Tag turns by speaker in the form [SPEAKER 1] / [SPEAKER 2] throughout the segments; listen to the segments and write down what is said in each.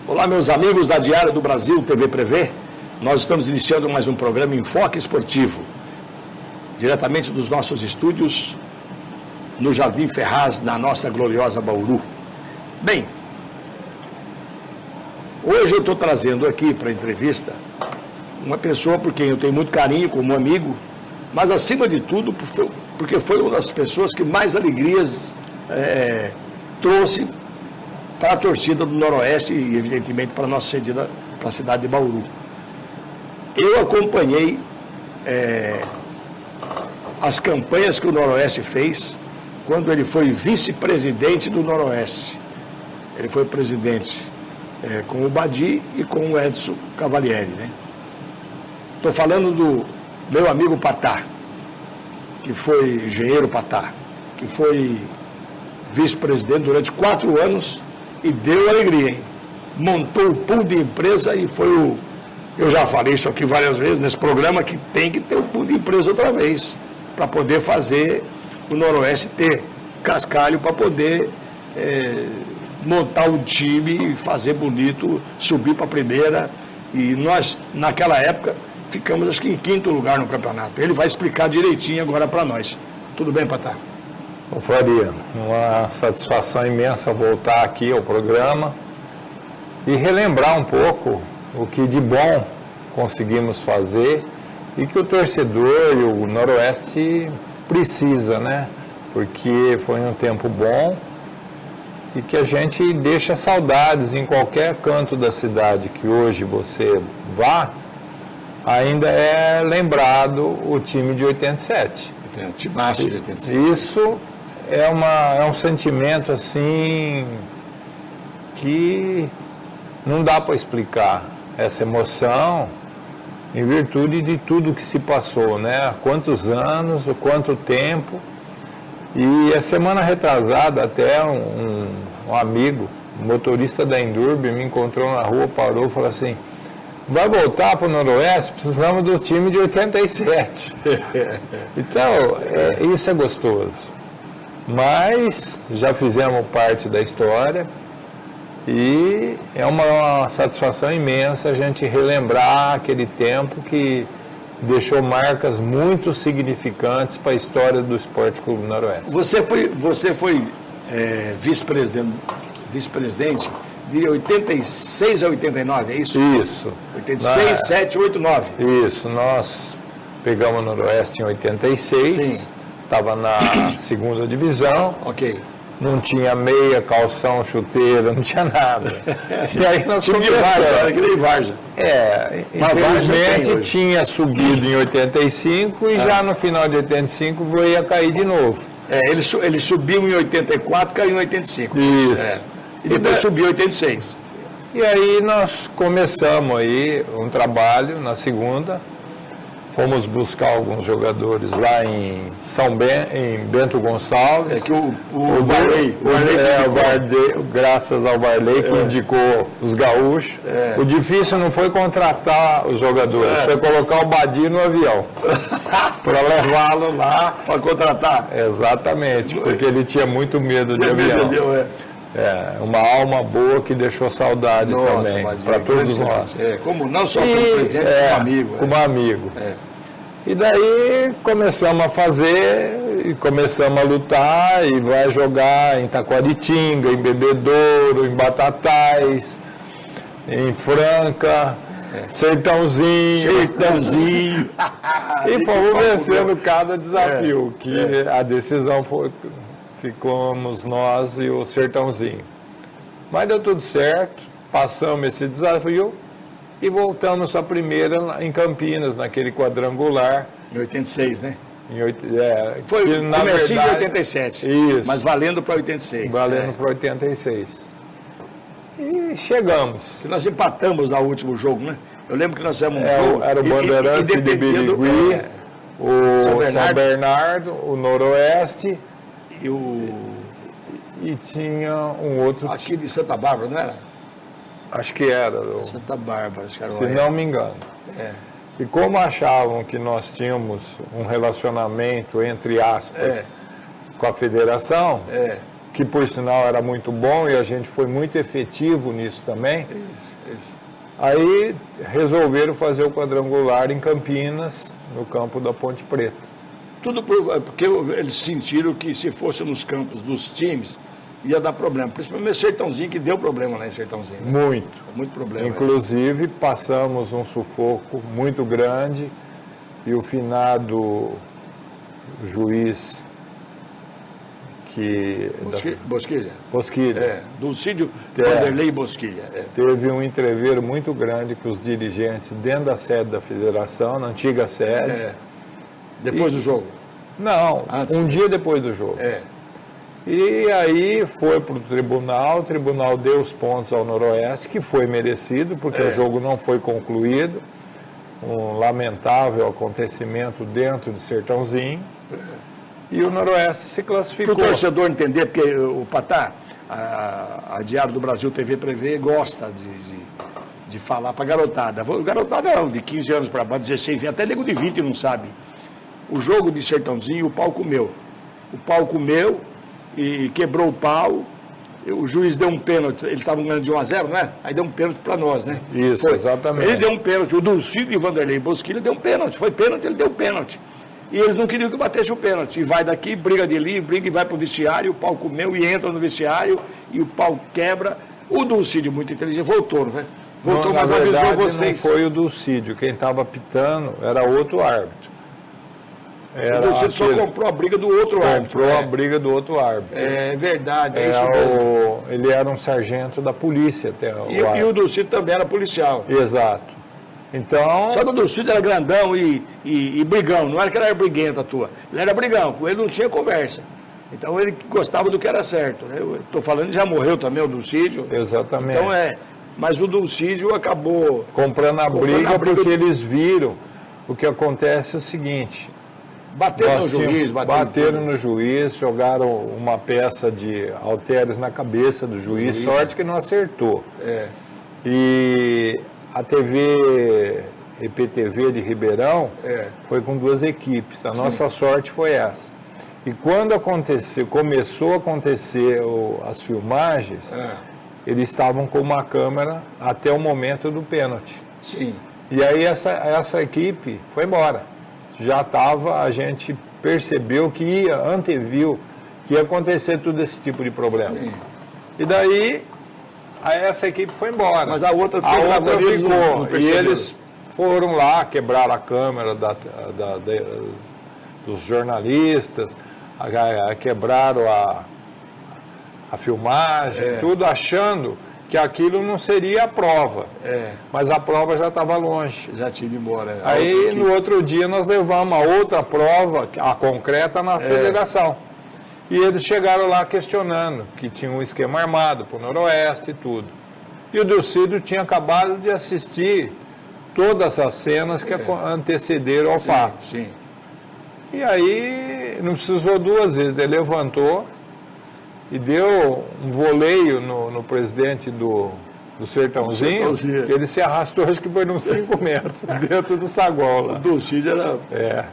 [SPEAKER 1] Olá, meus amigos da Diário do Brasil TV Prevê. Nós estamos iniciando mais um programa Enfoque Esportivo, diretamente dos nossos estúdios no Jardim Ferraz, na nossa gloriosa Bauru. Bem, hoje eu estou trazendo aqui para a entrevista uma pessoa por quem eu tenho muito carinho como amigo, mas acima de tudo porque foi uma das pessoas que mais alegrias trouxe para a torcida do Noroeste e, evidentemente, para a nossa cedida, para a cidade de Bauru. Eu acompanhei as campanhas que o Noroeste fez quando ele foi vice-presidente do Noroeste. Ele foi presidente com o Badi e com o Edson Cavalieri, né? Estou falando do meu amigo Patá, que foi engenheiro Patá, que foi vice-presidente durante 4 anos e deu alegria, hein? Montou o pool de empresa e foi o... Eu já falei isso aqui várias vezes nesse programa, que tem que ter o pool de empresa outra vez, para poder fazer o Noroeste ter cascalho, para poder montar um time e fazer bonito, subir para a primeira. E nós, naquela época, ficamos acho que em 5º lugar no campeonato. Ele vai explicar direitinho agora para nós. Tudo bem, Patá?
[SPEAKER 2] Ô Faria, uma satisfação imensa voltar aqui ao programa e relembrar um pouco o que de bom conseguimos fazer e que o torcedor e o Noroeste precisa, né? Porque foi um tempo bom e que a gente deixa saudades em qualquer canto da cidade que hoje você vá, ainda é lembrado o time de 87.
[SPEAKER 1] O timaço de 87.
[SPEAKER 2] Isso é um sentimento assim que não dá para explicar essa emoção em virtude de tudo que se passou, né? Há quantos anos, quanto tempo. E a semana retrasada até um amigo, motorista da Endurbe, me encontrou na rua, parou e falou assim: vai voltar para o Noroeste? Precisamos do time de 87. Então, isso é gostoso. Mas já fizemos parte da história e é uma satisfação imensa a gente relembrar aquele tempo que deixou marcas muito significantes para a história do Esporte Clube Noroeste.
[SPEAKER 1] Você foi vice-presidente de 86 a 89, é isso?
[SPEAKER 2] Isso.
[SPEAKER 1] 86, 7, 8, 9.
[SPEAKER 2] Isso, nós pegamos o Noroeste em 86.
[SPEAKER 1] Sim.
[SPEAKER 2] Estava na 2ª divisão.
[SPEAKER 1] Ok.
[SPEAKER 2] Não tinha meia, calção, chuteira, não tinha nada. E aí nós começamos.
[SPEAKER 1] Era que nem Varja.
[SPEAKER 2] Infelizmente tinha subido em 85 e já no final de 85 ia cair de novo.
[SPEAKER 1] Ele subiu em 84, caiu em 85.
[SPEAKER 2] Isso.
[SPEAKER 1] E depois subiu em 86.
[SPEAKER 2] E aí nós começamos aí um trabalho na 2ª. Fomos buscar alguns jogadores lá em Bento Gonçalves.
[SPEAKER 1] Que o Varley,
[SPEAKER 2] graças ao Varley que indicou os gaúchos. O difícil não foi contratar os jogadores, foi colocar o Badi no avião para levá-lo lá.
[SPEAKER 1] Para contratar?
[SPEAKER 2] Exatamente, porque ele tinha muito medo de avião. Uma alma boa que deixou saudade também para todos nós.
[SPEAKER 1] Como não só como presidente, como amigo.
[SPEAKER 2] Como amigo. E daí começamos a fazer, e começamos a lutar, e vai jogar em Taquaritinga, em Bebedouro, em Batatais, em Franca, Sertãozinho. E fomos vencendo cada desafio, que a decisão foi... Ficamos nós e o Sertãozinho. Mas deu tudo certo, passamos esse desafio e voltamos a primeira em Campinas, naquele quadrangular.
[SPEAKER 1] Em 86, né?
[SPEAKER 2] Foi
[SPEAKER 1] comecinho de 87.
[SPEAKER 2] Isso.
[SPEAKER 1] Mas valendo para 86.
[SPEAKER 2] Valendo para 86. E chegamos.
[SPEAKER 1] E nós empatamos no último jogo, né? Eu lembro que nós fizemos um jogo.
[SPEAKER 2] Era o Bandeirantes de Birigui, o São Bernardo, o Noroeste... E tinha um outro...
[SPEAKER 1] Aqui de Santa Bárbara, não era?
[SPEAKER 2] Acho que era.
[SPEAKER 1] Santa Bárbara, acho que era.
[SPEAKER 2] Se não me engano. E como achavam que nós tínhamos um relacionamento, entre aspas, com a federação, que por sinal era muito bom e a gente foi muito efetivo nisso também.
[SPEAKER 1] Isso.
[SPEAKER 2] Aí resolveram fazer o quadrangular em Campinas, no campo da Ponte Preta.
[SPEAKER 1] Tudo porque eles sentiram que se fosse nos campos dos times, ia dar problema. Principalmente Sertãozinho, que deu problema lá em Sertãozinho. Né? Muito problema.
[SPEAKER 2] Inclusive, passamos um sufoco muito grande e o finado juiz que...
[SPEAKER 1] Bosquilha. Dulcídio Vanderlei Bosquilha.
[SPEAKER 2] Teve um entreveiro muito grande com os dirigentes dentro da sede da federação, na antiga sede.
[SPEAKER 1] Depois do jogo?
[SPEAKER 2] Não, um dia depois do jogo. E aí foi para o tribunal deu os pontos ao Noroeste, que foi merecido, porque o jogo não foi concluído. Um lamentável acontecimento dentro de Sertãozinho. E o Noroeste se classificou.
[SPEAKER 1] Para o torcedor entender, porque o Patá, a Diário do Brasil TV Prevê, gosta de falar para a garotada. Garotada de 15 anos para baixo, 16, até nego de 20 não sabe. O jogo de Sertãozinho, o pau comeu. O pau comeu e quebrou o pau. O juiz deu um pênalti, eles estavam ganhando de 1-0, né? Aí deu um pênalti para nós, né?
[SPEAKER 2] Isso, exatamente.
[SPEAKER 1] Ele deu um pênalti, o Dulcídio e Vanderlei Bosquilha deu um pênalti. Foi pênalti, ele deu um pênalti. E eles não queriam que batesse o pênalti. E vai daqui, briga de ali, briga e vai para o vestiário, o pau comeu e entra no vestiário e o pau quebra. O Dulcídio, muito inteligente, voltou, não é? Voltou,
[SPEAKER 2] não,
[SPEAKER 1] mas avisou vocês.
[SPEAKER 2] Não foi o Dulcídio, quem estava apitando era outro árbitro.
[SPEAKER 1] O Dulcídio só comprou a briga do outro árbitro.
[SPEAKER 2] Comprou a briga do outro árbitro.
[SPEAKER 1] É verdade, é isso mesmo.
[SPEAKER 2] Ele era um sargento da polícia até.
[SPEAKER 1] E o Dulcídio também era policial.
[SPEAKER 2] Exato. Então...
[SPEAKER 1] Só que o Dulcídio era grandão e brigão, não era que ele era briguento à tua. Ele era brigão, com ele não tinha conversa. Então ele gostava do que era certo. Né? Eu estou falando, já morreu também o Dulcídio.
[SPEAKER 2] Exatamente.
[SPEAKER 1] Então mas o Dulcídio acabou...
[SPEAKER 2] Comprando a briga porque eles viram. O que acontece é o seguinte...
[SPEAKER 1] Bateram
[SPEAKER 2] no juiz, jogaram uma peça de halteres na cabeça do juiz, sorte que não acertou. E a TV EPTV de Ribeirão foi com 2 equipes. A nossa sorte foi essa. E quando começou a acontecer as filmagens, eles estavam com uma câmera até o momento do pênalti.
[SPEAKER 1] Sim.
[SPEAKER 2] E aí essa equipe foi embora. Já estava, a gente percebeu anteviu que ia acontecer todo esse tipo de problema.
[SPEAKER 1] Sim.
[SPEAKER 2] E daí, essa equipe foi embora.
[SPEAKER 1] Mas a outra
[SPEAKER 2] ficou. E eles foram lá, quebraram a câmera dos jornalistas, quebraram a filmagem, tudo achando que aquilo não seria a prova. Mas a prova já estava longe.
[SPEAKER 1] Já tinha ido embora.
[SPEAKER 2] Aí, no outro dia, nós levamos a outra prova, a concreta, na federação. E eles chegaram lá questionando que tinha um esquema armado para o Noroeste e tudo. E o Dulcídio tinha acabado de assistir todas as cenas que antecederam ao fato.
[SPEAKER 1] Sim.
[SPEAKER 2] E aí, não precisou 2 vezes, ele levantou e deu um voleio no presidente do Sertãozinho, que ele se arrastou, acho que foi uns 5 metros, dentro do saguão lá.
[SPEAKER 1] O Dulcídio era...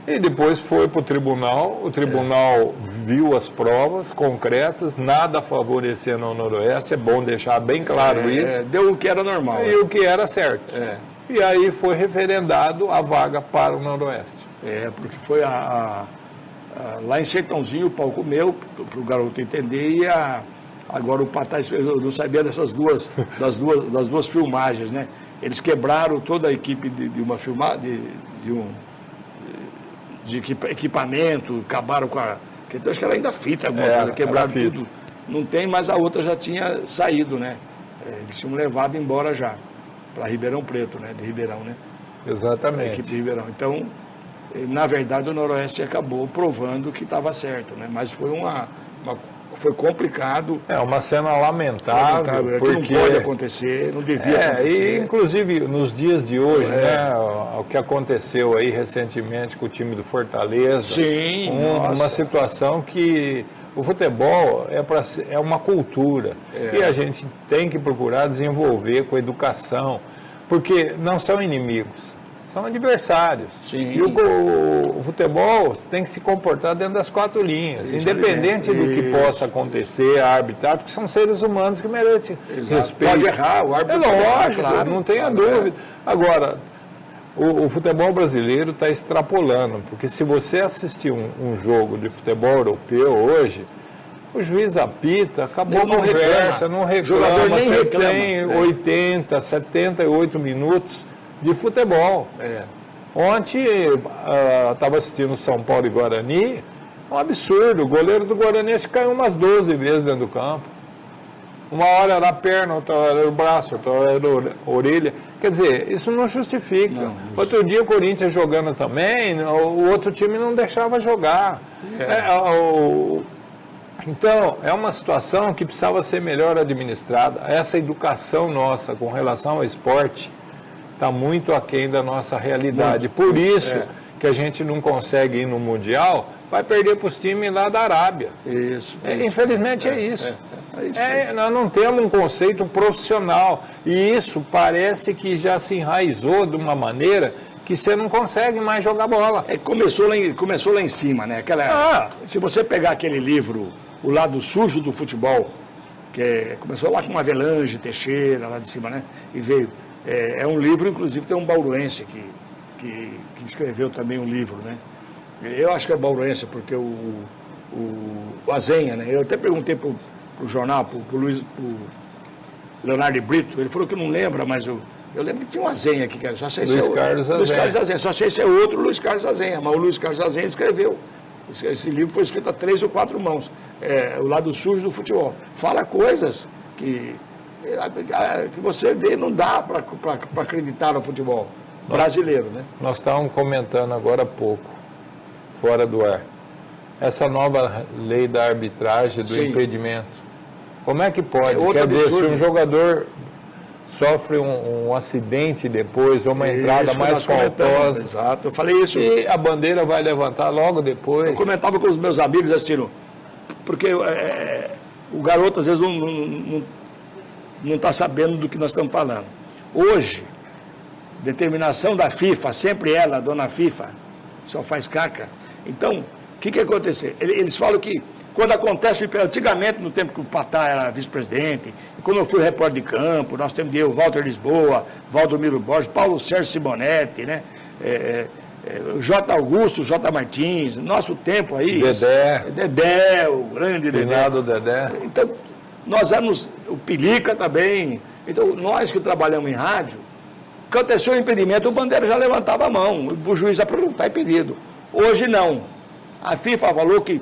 [SPEAKER 2] E depois foi para o tribunal viu as provas concretas, nada favorecendo ao Noroeste, é bom deixar bem claro isso.
[SPEAKER 1] Deu o que era normal.
[SPEAKER 2] E o que era certo. E aí foi referendado a vaga para o Noroeste.
[SPEAKER 1] Porque foi lá em Sertãozinho, o pau comeu, para o garoto entender, e agora o Patá, eu não sabia das duas filmagens, né? Eles quebraram toda a equipe de uma filmagem, de equipamento, acabaram com então, acho que era ainda fita, quebraram tudo. Não tem, mas a outra já tinha saído, né? Eles tinham levado embora já, para Ribeirão Preto, né? De Ribeirão, né?
[SPEAKER 2] Exatamente.
[SPEAKER 1] A equipe de Ribeirão. Então, na verdade, o Noroeste acabou provando que estava certo, né? Mas foi complicado.
[SPEAKER 2] Uma cena lamentável,
[SPEAKER 1] porque não pode acontecer, não devia acontecer.
[SPEAKER 2] E inclusive nos dias de hoje, né? O que aconteceu aí recentemente com o time do Fortaleza.
[SPEAKER 1] Sim,
[SPEAKER 2] uma situação que o futebol é uma cultura e a gente tem que procurar desenvolver com educação, porque não são inimigos. são adversários.
[SPEAKER 1] Sim.
[SPEAKER 2] E o futebol tem que se comportar dentro das 4 linhas,
[SPEAKER 1] Isso,
[SPEAKER 2] independente do que
[SPEAKER 1] isso.
[SPEAKER 2] possa acontecer, a arbitrar, porque são seres humanos que merecem respeito.
[SPEAKER 1] Pode errar, o árbitro
[SPEAKER 2] É
[SPEAKER 1] pode errar,
[SPEAKER 2] lógico,
[SPEAKER 1] claro,
[SPEAKER 2] não tenha
[SPEAKER 1] claro,
[SPEAKER 2] dúvida. Agora, o futebol brasileiro está extrapolando, porque se você assistir um jogo de futebol europeu hoje, o juiz apita, acabou a conversa, não reclama,
[SPEAKER 1] jogador nem
[SPEAKER 2] você
[SPEAKER 1] reclama.
[SPEAKER 2] tem 80, 78 minutos de futebol. Ontem estava assistindo São Paulo e Guarani, um absurdo, o goleiro do Guarani caiu umas 12 vezes dentro do campo. Uma hora era a perna, outra hora era o braço, outra hora era a orelha. Quer dizer, isso não justifica.
[SPEAKER 1] Não.
[SPEAKER 2] Outro dia o Corinthians jogando também, o outro time não deixava jogar. Então, é uma situação que precisava ser melhor administrada. Essa educação nossa com relação ao esporte está muito aquém da nossa realidade. Por isso que a gente não consegue ir no Mundial, vai perder para os times lá da Arábia.
[SPEAKER 1] Isso.
[SPEAKER 2] Infelizmente é isso.
[SPEAKER 1] É isso.
[SPEAKER 2] Nós não temos um conceito profissional. E isso parece que já se enraizou de uma maneira que você não consegue mais jogar bola.
[SPEAKER 1] Começou lá em cima, né? Se você pegar aquele livro, O Lado Sujo do Futebol, começou lá com Avelange, Teixeira, lá de cima, né? E veio. É um livro, inclusive, tem um bauruense que escreveu também um livro, né? Eu acho que é bauruense, porque o Azenha, né? Eu até perguntei pro jornal, pro Leonardo Brito, ele falou que não lembra, mas eu lembro que tinha um Azenha aqui, só sei se é
[SPEAKER 2] Luiz Carlos
[SPEAKER 1] Azenha, só sei se é outro Luiz Carlos Azenha, mas o Luiz Carlos Azenha escreveu. Esse livro foi escrito a 3 ou 4 mãos, O Lado Sujo do Futebol. Fala coisas que você vê, não dá para acreditar no futebol brasileiro, né?
[SPEAKER 2] Nós estávamos comentando agora há pouco, fora do ar, essa nova lei da arbitragem, do impedimento. Como é que pode? Quer dizer, se um jogador sofre um acidente depois, ou uma entrada mais faltosa.
[SPEAKER 1] Exato, eu falei isso.
[SPEAKER 2] E a bandeira vai levantar logo depois.
[SPEAKER 1] Eu comentava com os meus amigos, assim, porque o garoto às vezes não está sabendo do que nós estamos falando. Hoje, determinação da FIFA, sempre ela, a dona FIFA, só faz caca. Então, o que acontece? Eles falam que quando acontece, antigamente, no tempo que o Patá era vice-presidente, quando eu fui repórter de campo, nós temos o Walter Lisboa, Valdomiro Borges, Paulo Sérgio Simonetti, né? J. Augusto, J. Martins, nosso tempo aí. Dedé, o grande
[SPEAKER 2] Finado Dedé.
[SPEAKER 1] Então, nós éramos, o Pilica também. Então, nós que trabalhamos em rádio, aconteceu o impedimento, o Bandeira já levantava a mão, o juiz já está impedido. Hoje não. A FIFA falou que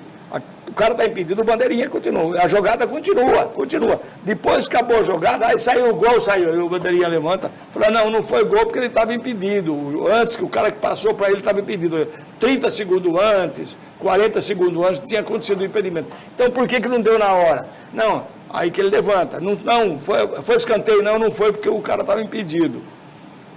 [SPEAKER 1] o cara está impedido, o bandeirinha continua, a jogada continua. Depois que acabou a jogada, aí saiu o gol, aí o bandeirinha levanta, fala, não foi gol porque ele estava impedido, antes que o cara que passou para ele estava impedido, 30 segundos antes, 40 segundos antes, tinha acontecido o impedimento. Então por que não deu na hora? Não, aí que ele levanta, não foi escanteio, não foi porque o cara estava impedido.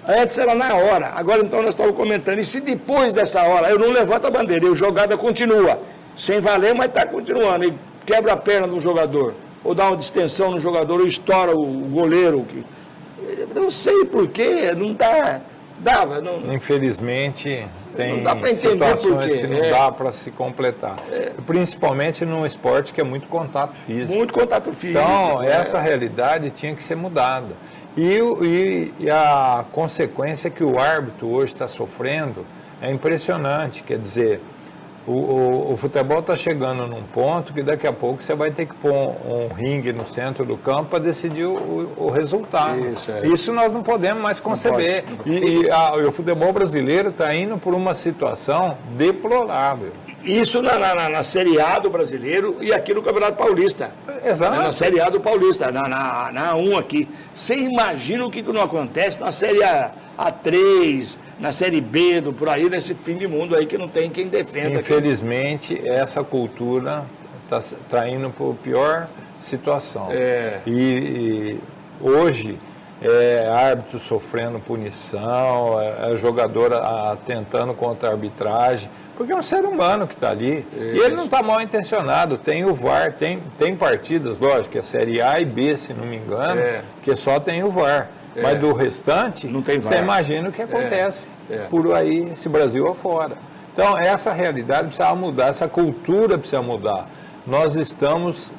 [SPEAKER 1] Antes era na hora, agora então nós estávamos comentando, e se depois dessa hora eu não levanto a bandeira e a jogada continua, sem valer, mas está continuando, e quebra a perna do jogador, ou dá uma distensão no jogador, ou estoura o goleiro, não sei porquê, não dá,
[SPEAKER 2] Infelizmente, tem
[SPEAKER 1] situações
[SPEAKER 2] que não dá para se completar, principalmente num esporte que é muito contato físico.
[SPEAKER 1] Muito contato físico.
[SPEAKER 2] Então, essa realidade tinha que ser mudada. E a consequência que o árbitro hoje está sofrendo é impressionante. Quer dizer, o futebol está chegando num ponto que daqui a pouco você vai ter que pôr um ringue no centro do campo para decidir o resultado. Isso nós não podemos mais conceber. Não pode. E o futebol brasileiro está indo por uma situação deplorável.
[SPEAKER 1] Isso na Série A do brasileiro e aqui no Campeonato Paulista.
[SPEAKER 2] Exato.
[SPEAKER 1] Na Série A do Paulista, na A1 aqui. Você imagina o que não acontece na Série A3, na Série B, por aí, nesse fim de mundo aí que não tem quem defenda.
[SPEAKER 2] Infelizmente, essa cultura está indo para a pior situação. E hoje, árbitro sofrendo punição, jogador atentando contra a arbitragem, porque é um ser humano que está ali. E ele não está mal intencionado. Tem o VAR, tem partidas, lógico, que é Série A e B, se não me engano, que só tem o VAR. Mas do restante,
[SPEAKER 1] não tem
[SPEAKER 2] você
[SPEAKER 1] VAR.
[SPEAKER 2] imagina o que acontece por aí, esse Brasil afora. Então, essa realidade precisa mudar, essa cultura precisa mudar. Nós estamos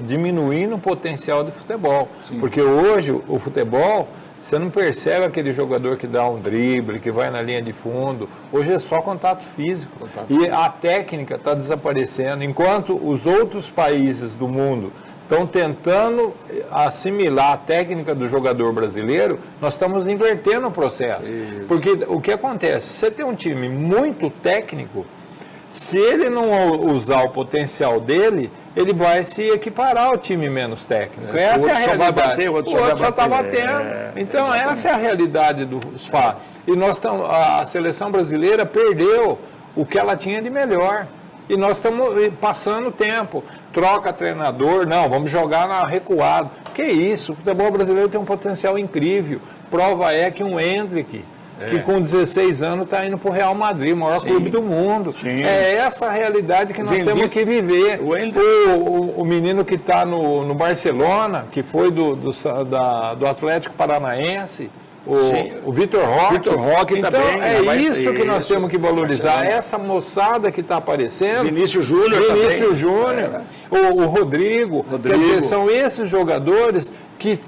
[SPEAKER 2] diminuindo o potencial do futebol. Sim. Porque hoje o futebol, você não percebe aquele jogador que dá um drible, que vai na linha de fundo. Hoje é só contato físico. A técnica está desaparecendo. Enquanto os outros países do mundo estão tentando assimilar a técnica do jogador brasileiro, nós estamos invertendo o processo. Isso. Porque o que acontece? Você tem um time muito técnico, se ele não usar o potencial dele, ele vai se equiparar ao time menos técnico. Essa é a realidade. O outro só está batendo. Então, essa é a realidade dos fatos. E a seleção brasileira perdeu o que ela tinha de melhor. E nós estamos passando tempo. Troca treinador, não, vamos jogar na recuado. Que isso? O futebol brasileiro tem um potencial incrível. Prova é que um Hendrick, que com 16 anos está indo para o Real Madrid, o maior clube do mundo. Sim. É essa a realidade que nós temos que viver. O menino que está no Barcelona, que foi do Atlético Paranaense, o Vitor Roque. Então, também, é isso que nós temos que valorizar. Essa moçada que está aparecendo.
[SPEAKER 1] Vinícius Júnior.
[SPEAKER 2] O Rodrigo. Quer dizer, são esses jogadores que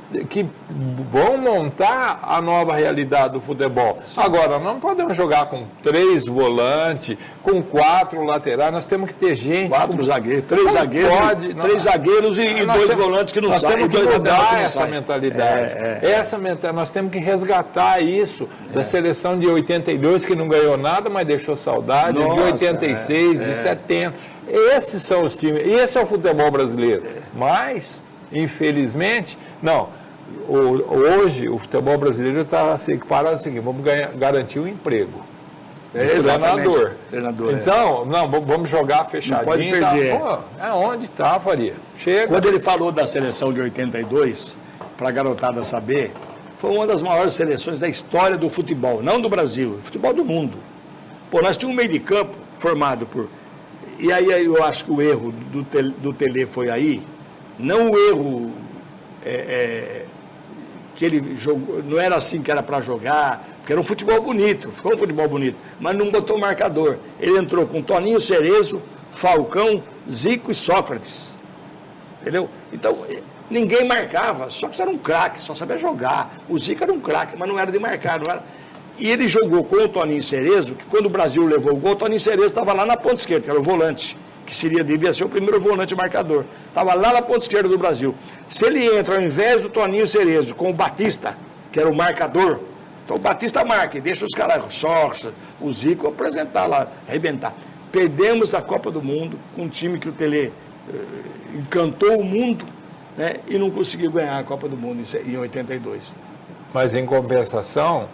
[SPEAKER 2] vão montar a nova realidade do futebol. Sim. Agora, não podemos jogar com 3 volantes, com 4 laterais, nós temos que ter gente.
[SPEAKER 1] 4 zagueiros, 3 zagueiros, 3 zagueiros e 2 volantes que não sabem.
[SPEAKER 2] Nós temos que mudar essa mentalidade. Nós temos que resgatar isso da seleção de 82, que não ganhou nada, mas deixou saudade, de 86, de 70. Esses são os times, esse é o futebol brasileiro. Mas, infelizmente, não. Hoje, o futebol brasileiro está se equiparado assim, vamos garantir o emprego. Treinador. Então, não, vamos jogar fechadinho.
[SPEAKER 1] Não pode perder.
[SPEAKER 2] Onde está, Faria? Chega.
[SPEAKER 1] Quando ele falou da seleção de 82, para a garotada saber, foi uma das maiores seleções da história do futebol, não do Brasil, do futebol do mundo. Nós tínhamos um meio de campo formado por... E aí eu acho que o erro do Tele foi aí, não o erro que ele jogou, não era assim que era para jogar, porque era um futebol bonito, ficou um futebol bonito, mas não botou marcador. Ele entrou com Toninho Cerezo, Falcão, Zico e Sócrates, entendeu? Então, ninguém marcava, Sócrates era um craque, só sabia jogar. O Zico era um craque, mas não era de marcar, não era... E ele jogou com o Toninho Cerezo, que quando o Brasil levou o gol, o Toninho Cerezo estava lá na ponta esquerda, que era o volante, que devia ser o primeiro volante marcador. Estava lá na ponta esquerda do Brasil. Se ele entra, ao invés do Toninho Cerezo, com o Batista, que era o marcador, então o Batista marca e deixa os caras, Sócrates, o Zico, apresentar lá, arrebentar. Perdemos a Copa do Mundo com um time que o Tele encantou o mundo, né, e não conseguiu ganhar a Copa do Mundo em 82.
[SPEAKER 2] Mas em compensação,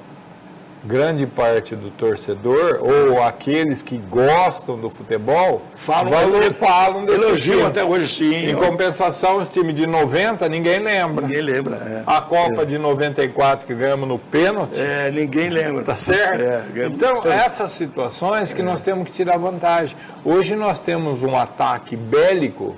[SPEAKER 2] grande parte do torcedor, ou aqueles que gostam do futebol, falam desse
[SPEAKER 1] elogio
[SPEAKER 2] time.
[SPEAKER 1] Até hoje, sim.
[SPEAKER 2] Em compensação, os times de 90, ninguém lembra.
[SPEAKER 1] Ninguém lembra.
[SPEAKER 2] A Copa de 94, que ganhamos no pênalti.
[SPEAKER 1] Ninguém lembra.
[SPEAKER 2] Tá certo? Então, essas situações que nós temos que tirar vantagem. Hoje nós temos um ataque bélico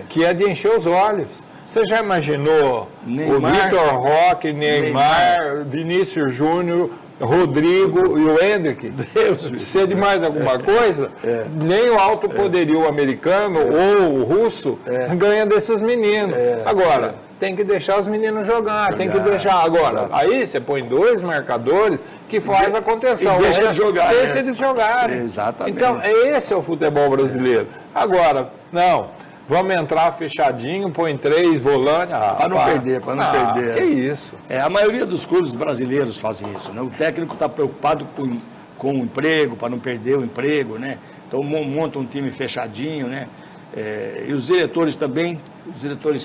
[SPEAKER 2] que é de encher os olhos. Você já imaginou Neymar, o Vitor Roque, Neymar, Vinícius Júnior, Rodrigo e o Hendrick? Precisa de mais alguma coisa? Nem o alto poderio americano ou o russo ganha desses meninos. Agora, tem que deixar os meninos jogar, tem que deixar. Agora, aí você põe 2 marcadores que faz a contenção.
[SPEAKER 1] Deixa eles jogarem.
[SPEAKER 2] Deixa eles jogarem.
[SPEAKER 1] Exatamente.
[SPEAKER 2] Então, esse é o futebol brasileiro. Agora, não. Vamos entrar fechadinho, põe 3 volantes.
[SPEAKER 1] Para não perder.
[SPEAKER 2] Que isso.
[SPEAKER 1] A maioria dos clubes brasileiros fazem isso, né? O técnico está preocupado com o emprego, para não perder o emprego, né? Então monta um time fechadinho, né? E os diretores também,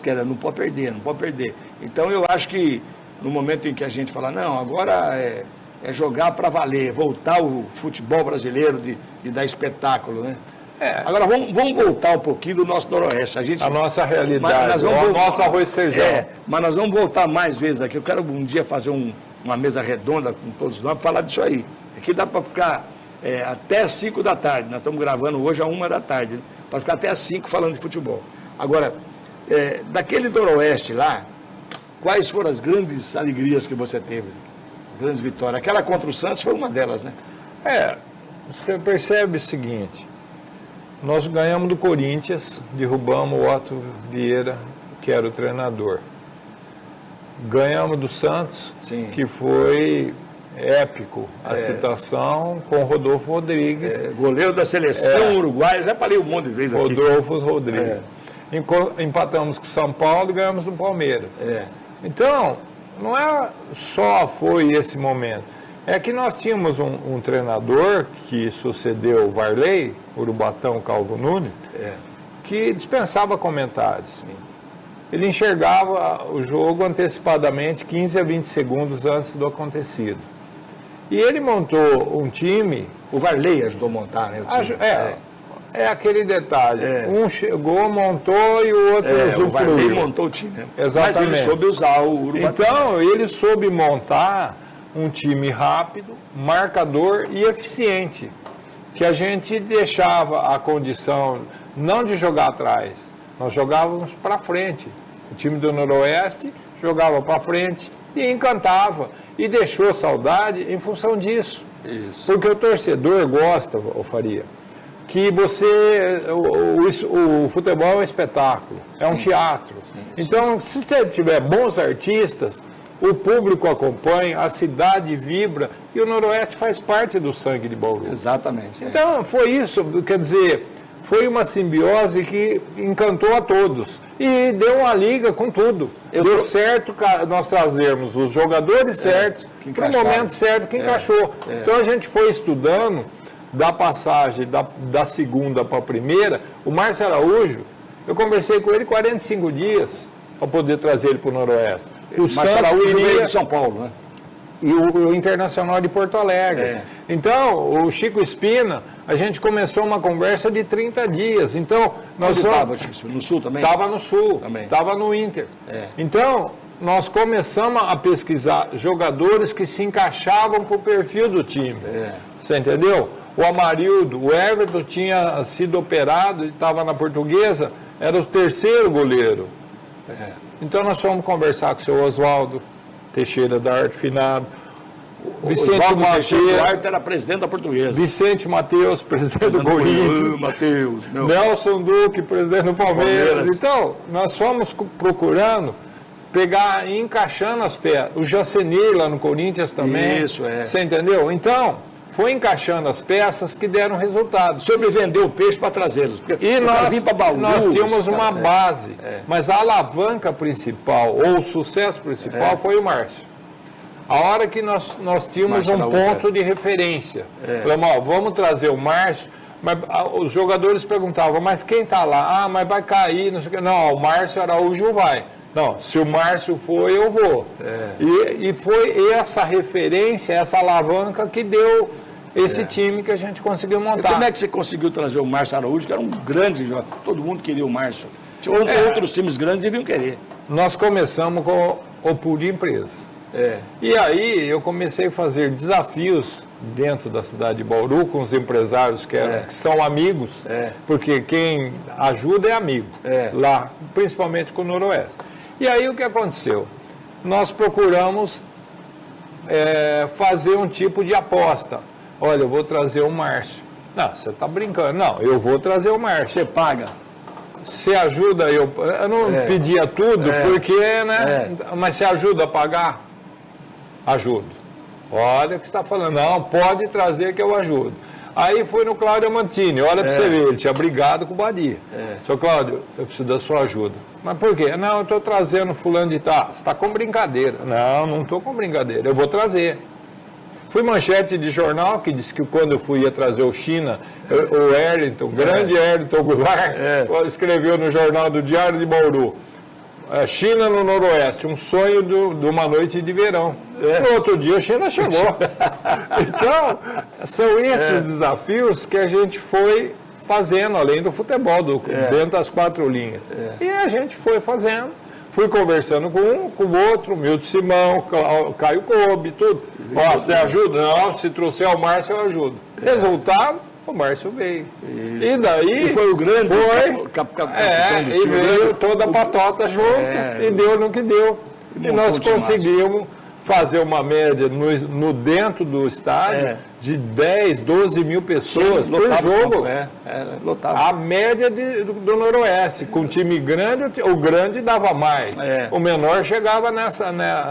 [SPEAKER 1] querem, não pode perder. Então eu acho que no momento em que a gente fala, não, agora é jogar para valer, voltar o futebol brasileiro de dar espetáculo, né? Agora vamos voltar um pouquinho do nosso Noroeste.
[SPEAKER 2] A nossa realidade, o nosso arroz e feijão.
[SPEAKER 1] Mas nós vamos voltar mais vezes aqui. Eu quero um dia fazer uma mesa redonda com todos nós para falar disso aí. Aqui dá para ficar até às 5 da tarde. Nós estamos gravando hoje às 1 da tarde, né? Para ficar até às 5 falando de futebol. Agora, daquele Noroeste lá, quais foram as grandes alegrias que você teve? Grandes vitórias. Aquela contra o Santos foi uma delas, né?
[SPEAKER 2] Você percebe o seguinte, nós ganhamos do Corinthians, derrubamos o Otto Vieira, que era o treinador. Ganhamos do Santos,
[SPEAKER 1] Sim.
[SPEAKER 2] que foi épico a situação com o Rodolfo Rodrigues.
[SPEAKER 1] Goleiro da seleção uruguaia, já falei um monte de vezes aqui.
[SPEAKER 2] Rodolfo Rodrigues. Empatamos com o São Paulo e ganhamos do Palmeiras. Então, não é só foi esse momento. É que nós tínhamos um treinador que sucedeu o Varley, Urubatão Calvo Nunes, que dispensava comentários.
[SPEAKER 1] Sim.
[SPEAKER 2] Ele enxergava o jogo antecipadamente 15 a 20 segundos antes do acontecido. E ele montou um time...
[SPEAKER 1] O Varley ajudou a montar, né? O time.
[SPEAKER 2] É aquele detalhe. Um chegou, montou e o outro usufruiu.
[SPEAKER 1] O Varley montou o time. Né?
[SPEAKER 2] Exatamente.
[SPEAKER 1] Mas ele soube usar o Urubatão.
[SPEAKER 2] Então, ele soube montar um time rápido, marcador e eficiente. Que a gente deixava a condição não de jogar atrás, nós jogávamos para frente. O time do Noroeste jogava para frente e encantava. E deixou saudade em função disso.
[SPEAKER 1] Isso.
[SPEAKER 2] Porque o torcedor gosta, Faria, que o futebol é um espetáculo, é um teatro. Então, se você tiver bons artistas, o público acompanha, a cidade vibra e o Noroeste faz parte do sangue de Bauru.
[SPEAKER 1] Exatamente.
[SPEAKER 2] Então, foi isso, quer dizer, foi uma simbiose que encantou a todos e deu uma liga com tudo. Deu certo nós trazermos os jogadores certos para o momento certo que encaixou. Então, a gente foi estudando da passagem da segunda para a primeira. O Márcio Araújo, eu conversei com ele 45 dias para poder trazer ele para o Noroeste. O
[SPEAKER 1] Márcio Araújo veio de São Paulo, né?
[SPEAKER 2] E o Internacional de Porto Alegre. Então, o Chico Espina, a gente começou uma conversa de 30 dias. Então, nós
[SPEAKER 1] estava, Chico Espina? No Sul também?
[SPEAKER 2] Estava no Sul,
[SPEAKER 1] também.
[SPEAKER 2] Estava no Inter. Então, nós começamos a pesquisar jogadores que se encaixavam para o perfil do time. Você entendeu? O Amarildo, o Everton tinha sido operado e estava na Portuguesa, era o terceiro goleiro. Então, nós fomos conversar com o seu Oswaldo Teixeira da Arte Finado,
[SPEAKER 1] Vicente Mateus era presidente da Portuguesa.
[SPEAKER 2] Vicente Mateus, presidente do Corinthians.
[SPEAKER 1] Mateus,
[SPEAKER 2] Nelson Duque, presidente do Palmeiras. Então, nós fomos procurando pegar e encaixando as peças. O Jacenir lá no Corinthians também.
[SPEAKER 1] Isso,
[SPEAKER 2] Você entendeu? Então, foi encaixando as peças que deram resultado.
[SPEAKER 1] Sobre vender o peixe para trazê-los.
[SPEAKER 2] E nós tínhamos uma base, mas a alavanca principal, ou o sucesso principal, foi o Márcio. A hora que nós tínhamos
[SPEAKER 1] Márcio
[SPEAKER 2] um
[SPEAKER 1] Araújo,
[SPEAKER 2] ponto de referência. Falamos, vamos trazer o Márcio, mas os jogadores perguntavam, mas quem está lá? Mas vai cair, não sei o que. Não, o Márcio Araújo vai. Não, se o Márcio for, eu vou. E foi essa referência, essa alavanca que deu esse time que a gente conseguiu montar.
[SPEAKER 1] E como é que você conseguiu trazer o Márcio Araújo, que era um grande jogador? Todo mundo queria o Márcio. Outros times grandes deviam querer.
[SPEAKER 2] Nós começamos com o pool de empresas. E aí eu comecei a fazer desafios dentro da cidade de Bauru com os empresários que são amigos, porque quem ajuda é amigo, lá, principalmente com o Noroeste. E aí o que aconteceu? Nós procuramos fazer um tipo de aposta. Olha, eu vou trazer o Márcio. Não, você está brincando. Não, eu vou trazer o Márcio.
[SPEAKER 1] Você paga.
[SPEAKER 2] Você ajuda, eu não pedia tudo, porque, né? Mas você ajuda a pagar? Ajudo. Olha o que você está falando. Não, pode trazer que eu ajudo. Aí foi no Cláudio Mantini, olha para você ver, ele tinha brigado com o Badia. Seu Cláudio, eu preciso da sua ajuda. Mas por quê? Não, eu estou trazendo fulano de tal. Você está com brincadeira. Não estou com brincadeira, eu vou trazer. Fui manchete de jornal que disse que quando eu ia trazer o China, o Erlington, o grande Erlington Goulart, escreveu no jornal do Diário de Bauru, China no Noroeste, um sonho de uma noite de verão. No outro dia a China chegou. Então, são esses desafios que a gente foi fazendo, além do futebol, dentro das quatro linhas. E a gente foi fazendo. Fui conversando com um, com o outro, Milton Simão, Caio Kobe, tudo. Ó, você ajuda? Não, se trouxer o Márcio, eu ajudo. Resultado, o Márcio veio. E daí...
[SPEAKER 1] E foi o grande...
[SPEAKER 2] e veio toda a patota junto, e deu no que deu. E nós conseguimos fazer uma média no dentro do estádio de 10, 12 mil pessoas por jogo.
[SPEAKER 1] Lotava.
[SPEAKER 2] A média do Noroeste. Com time grande, o grande dava mais. O menor chegava nessa...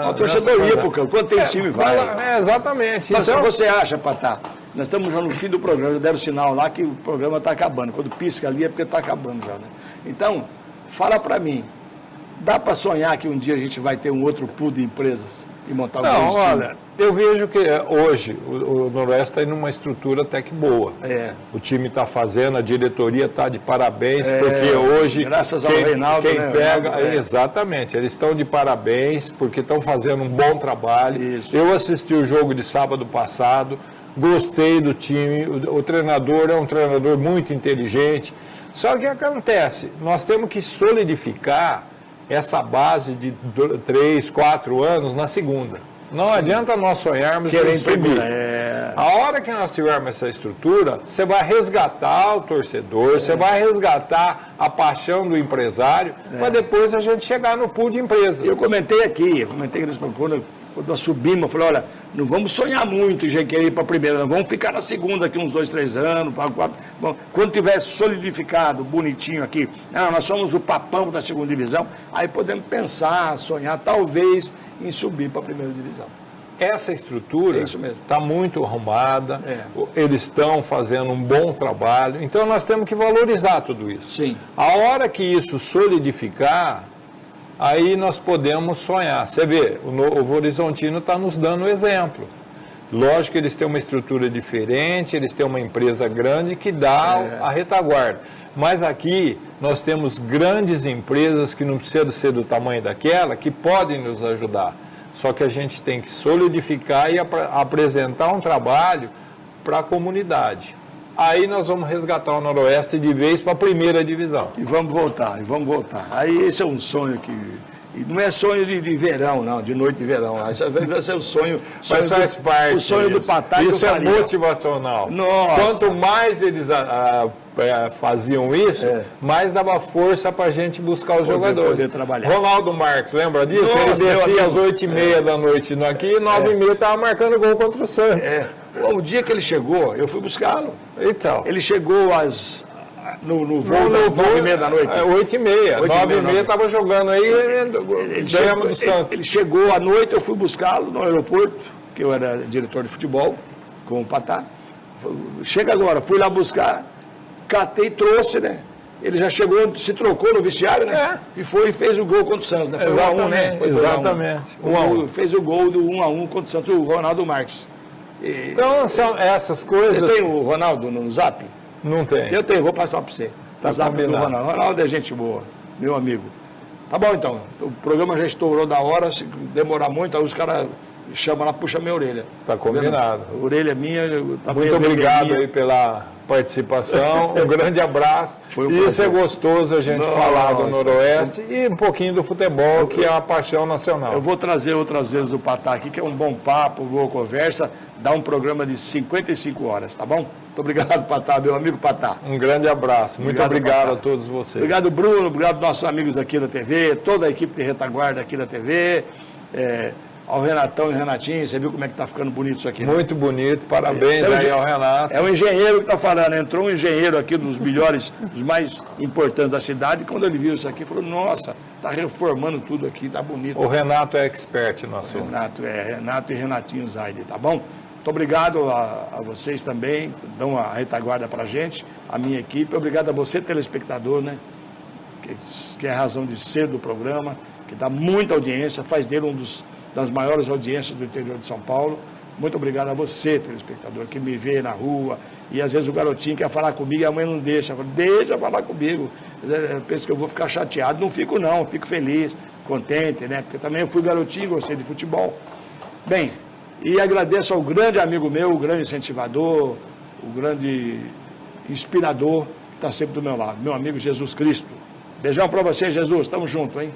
[SPEAKER 1] O torcedor ia, porque quando tem time vai.
[SPEAKER 2] Exatamente.
[SPEAKER 1] Mas então, você acha, Patá, nós estamos já no fim do programa, já deram sinal lá que o programa está acabando. Quando pisca ali é porque está acabando já, né? Então, fala para mim, dá para sonhar que um dia a gente vai ter um outro pool de empresas e montar um
[SPEAKER 2] Não, olha, eu vejo que hoje o Noroeste está em uma estrutura até que boa. O time está fazendo, a diretoria está de parabéns, porque hoje
[SPEAKER 1] graças ao Reinaldo,
[SPEAKER 2] quem pega, exatamente, eles estão de parabéns porque estão fazendo um bom trabalho.
[SPEAKER 1] Isso.
[SPEAKER 2] Eu assisti o jogo de sábado passado, gostei do time, o treinador é um treinador muito inteligente. Só que o que acontece? Nós temos que solidificar essa base de 3, 4 anos na segunda. Não adianta nós sonharmos em subir. A hora que nós tivermos essa estrutura, você vai resgatar o torcedor, você vai resgatar a paixão do empresário, para depois a gente chegar no pool de empresa.
[SPEAKER 1] Eu comentei aqui quando nós subimos, eu falei, olha, não vamos sonhar muito em querer ir para a primeira, nós vamos ficar na segunda aqui uns 2, 3 anos, 4. Bom, quando tiver solidificado, bonitinho aqui, nós somos o papão da segunda divisão, aí podemos pensar, sonhar, talvez, em subir para a primeira divisão.
[SPEAKER 2] Essa estrutura está muito arrumada, eles estão fazendo um bom trabalho, então nós temos que valorizar tudo isso.
[SPEAKER 1] Sim.
[SPEAKER 2] A hora que isso solidificar, aí nós podemos sonhar. Você vê, o Novo Horizontino está nos dando um exemplo. Lógico que eles têm uma estrutura diferente, eles têm uma empresa grande que dá a retaguarda. Mas aqui nós temos grandes empresas que não precisam ser do tamanho daquela, que podem nos ajudar. Só que a gente tem que solidificar e apresentar um trabalho para a comunidade. Aí nós vamos resgatar o Noroeste de vez para a primeira divisão.
[SPEAKER 1] E vamos voltar. Aí esse é um sonho que... Não é sonho de verão, não, de noite de verão. Vai ser o sonho...
[SPEAKER 2] Mas faz parte.
[SPEAKER 1] O sonho do Patá.
[SPEAKER 2] Isso é motivacional.
[SPEAKER 1] Nossa.
[SPEAKER 2] Quanto mais eles faziam isso, mais dava força para a gente buscar os jogadores.
[SPEAKER 1] Poder trabalhar.
[SPEAKER 2] Ronaldo Marques, lembra disso?
[SPEAKER 1] Nossa,
[SPEAKER 2] ele descia às 8h30 da noite aqui e 9h30 estava marcando gol contra o Santos.
[SPEAKER 1] O dia que ele chegou, eu fui buscá-lo.
[SPEAKER 2] Então.
[SPEAKER 1] Ele chegou no voo das 9h30 da noite.
[SPEAKER 2] 8h30. 9h30 estava jogando aí e ganhamos do Santos.
[SPEAKER 1] Ele chegou à noite, eu fui buscá-lo no aeroporto, que eu era diretor de futebol, com o Patá. Chega agora, fui lá buscar, catei, trouxe, né? Ele já chegou, se trocou no vestiário, né? E foi e fez o gol contra o Santos, né? Foi 1x1, né? Foi
[SPEAKER 2] exatamente.
[SPEAKER 1] 1x1. Fez o gol do 1x1 contra o Santos, o Ronaldo Marques.
[SPEAKER 2] Então, são essas coisas...
[SPEAKER 1] Você tem o Ronaldo no Zap?
[SPEAKER 2] Não tem.
[SPEAKER 1] Eu tenho, vou passar para você.
[SPEAKER 2] Tá combinado.
[SPEAKER 1] Ronaldo. Ronaldo é gente boa, meu amigo. Tá bom, então. O programa já estourou da hora, se demorar muito, aí os caras chamam lá, puxa minha orelha.
[SPEAKER 2] Tá combinado.
[SPEAKER 1] A orelha é minha.
[SPEAKER 2] Muito obrigado aí pela participação, um grande abraço. Isso é gostoso a gente falar do Noroeste e um pouquinho do futebol, que é a paixão nacional.
[SPEAKER 1] Eu vou trazer outras vezes o Patá aqui, que é um bom papo, boa conversa, dá um programa de 55 horas, tá bom? Muito obrigado, Patá, meu amigo Patá.
[SPEAKER 2] Um grande abraço, muito obrigado a todos vocês.
[SPEAKER 1] Obrigado, Bruno, obrigado nossos amigos aqui da TV, toda a equipe de retaguarda aqui da TV, ao Renatão e Renatinho, você viu como é que tá ficando bonito isso aqui, né?
[SPEAKER 2] Muito bonito, parabéns aí ao Renato.
[SPEAKER 1] É o engenheiro que está falando, entrou um engenheiro aqui dos melhores, dos mais importantes da cidade, e quando ele viu isso aqui, falou, nossa, está reformando tudo aqui, está bonito.
[SPEAKER 2] O Renato é expert no assunto.
[SPEAKER 1] Renato e Renatinho Zaide, tá bom? Muito obrigado a vocês também, dão a retaguarda para a gente, a minha equipe, obrigado a você, telespectador, né? Que é a razão de ser do programa, que dá muita audiência, faz dele das maiores audiências do interior de São Paulo. Muito obrigado a você, telespectador, que me vê na rua, e às vezes o garotinho quer falar comigo e a mãe não deixa. Deixa falar comigo. Eu penso que eu vou ficar chateado. Não fico não, fico feliz, contente, né? Porque também eu fui garotinho, gostei de futebol. Bem, e agradeço ao grande amigo meu, o grande incentivador, o grande inspirador, que está sempre do meu lado, meu amigo Jesus Cristo. Beijão para você, Jesus, tamo junto, hein?